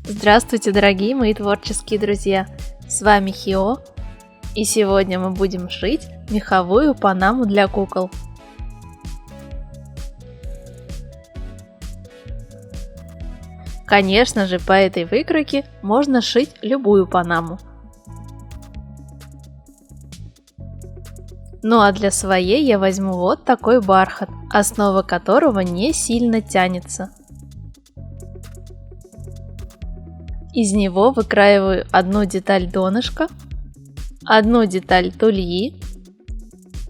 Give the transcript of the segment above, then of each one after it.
Здравствуйте, дорогие мои творческие друзья! С вами Хио, и сегодня мы будем шить меховую панаму для кукол. Конечно же, по этой выкройке можно шить любую панаму. Ну а для своей я возьму вот такой бархат, основа которого не сильно тянется. Из него выкраиваю одну деталь донышка, одну деталь тульи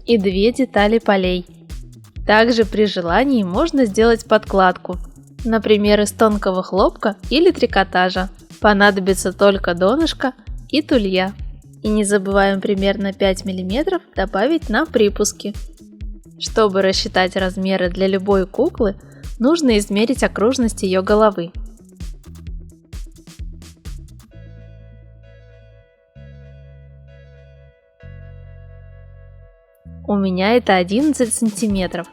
и две детали полей. Также при желании можно сделать подкладку, например, из тонкого хлопка или трикотажа. Понадобится только донышко и тулья. И не забываем примерно 5 мм добавить на припуски. Чтобы рассчитать размеры для любой куклы, нужно измерить окружность ее головы. У меня это 11 сантиметров.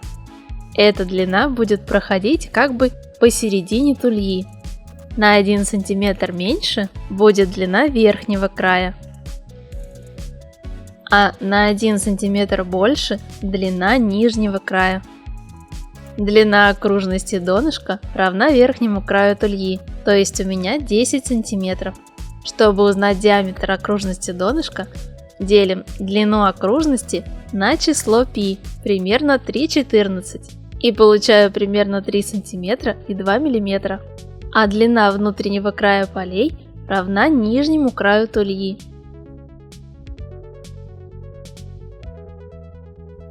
Эта длина будет проходить как бы посередине тульи. На 1 сантиметр меньше будет длина верхнего края, а на 1 сантиметр больше длина нижнего края. Длина окружности донышка равна верхнему краю тульи, то есть у меня 10 сантиметров. Чтобы узнать диаметр окружности донышка, делим длину окружности на число π, примерно 3,14, и получаю примерно 3 см и 2 мм. А длина внутреннего края полей равна нижнему краю тульи.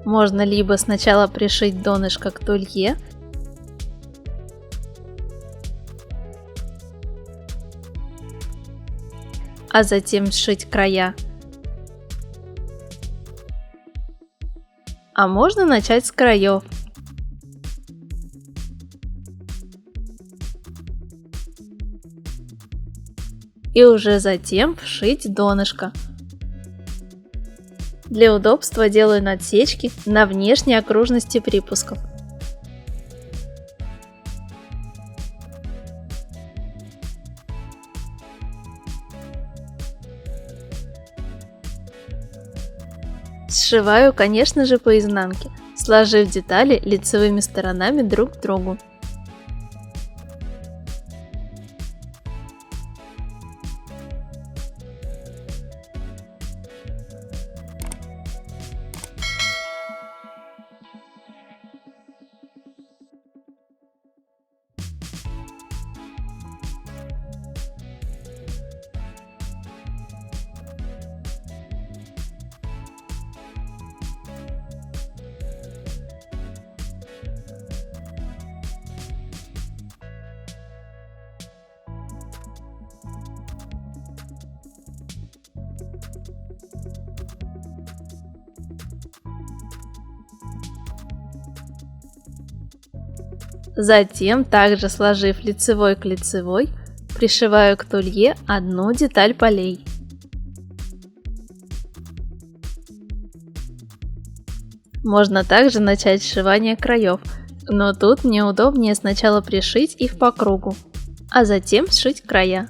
Можно либо сначала пришить донышко к тулье, а затем сшить края. А можно начать с краев. И уже затем вшить донышко. Для удобства делаю надсечки на внешней окружности припусков. Сшиваю, конечно же, по изнанке, сложив детали лицевыми сторонами друг к другу. Затем, также сложив лицевой к лицевой, пришиваю к тулье одну деталь полей. Можно также начать сшивание краев, но тут мне удобнее сначала пришить их по кругу, а затем сшить края.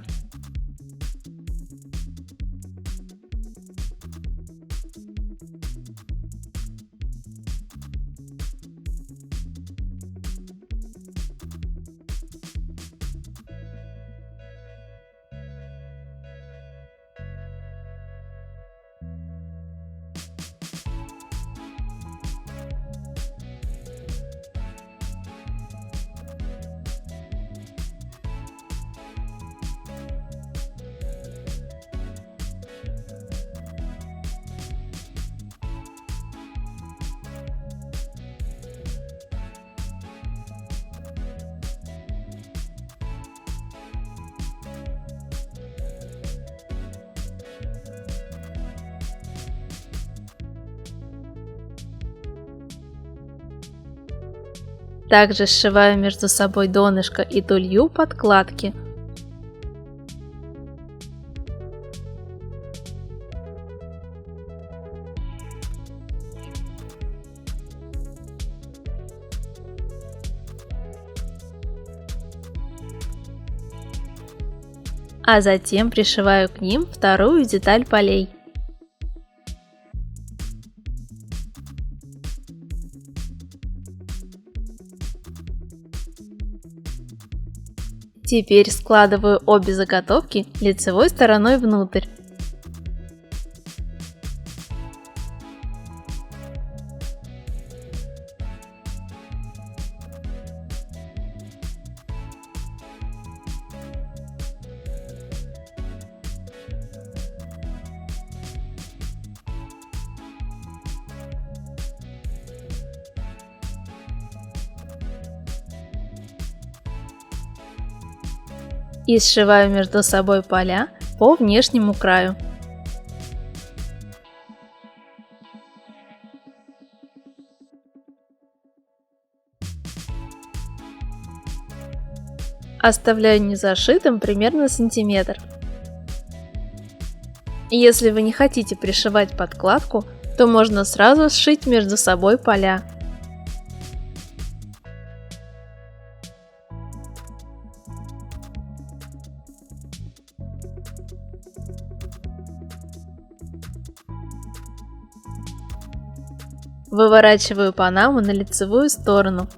Также сшиваю между собой донышко и тулью подкладки. а затем пришиваю к ним вторую деталь полей. Теперь складываю обе заготовки лицевой стороной внутрь. И сшиваю между собой поля по внешнему краю. Оставляю незашитым примерно сантиметр. Если вы не хотите пришивать подкладку, то можно сразу сшить между собой поля. Выворачиваю панаму на лицевую сторону.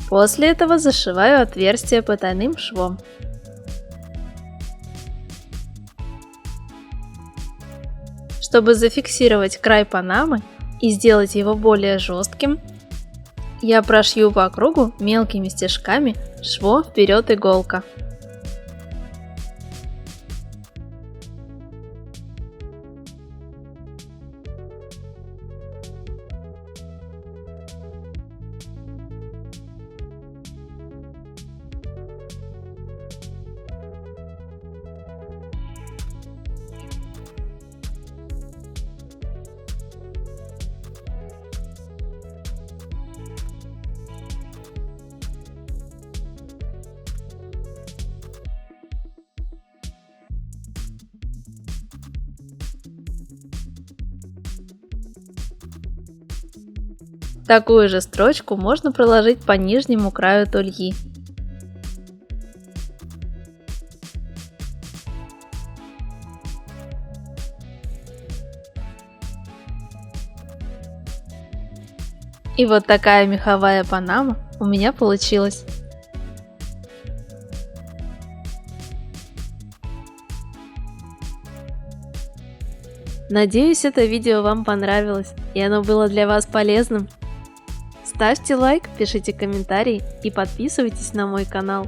После этого зашиваю отверстие потайным швом. Чтобы зафиксировать край панамы и сделать его более жестким, я прошью по кругу мелкими стежками швом вперед иголка. Такую же строчку можно проложить по нижнему краю тульи. И вот такая меховая панама у меня получилась. Надеюсь, это видео вам понравилось и оно было для вас полезным. Ставьте лайк, пишите комментарии и подписывайтесь на мой канал.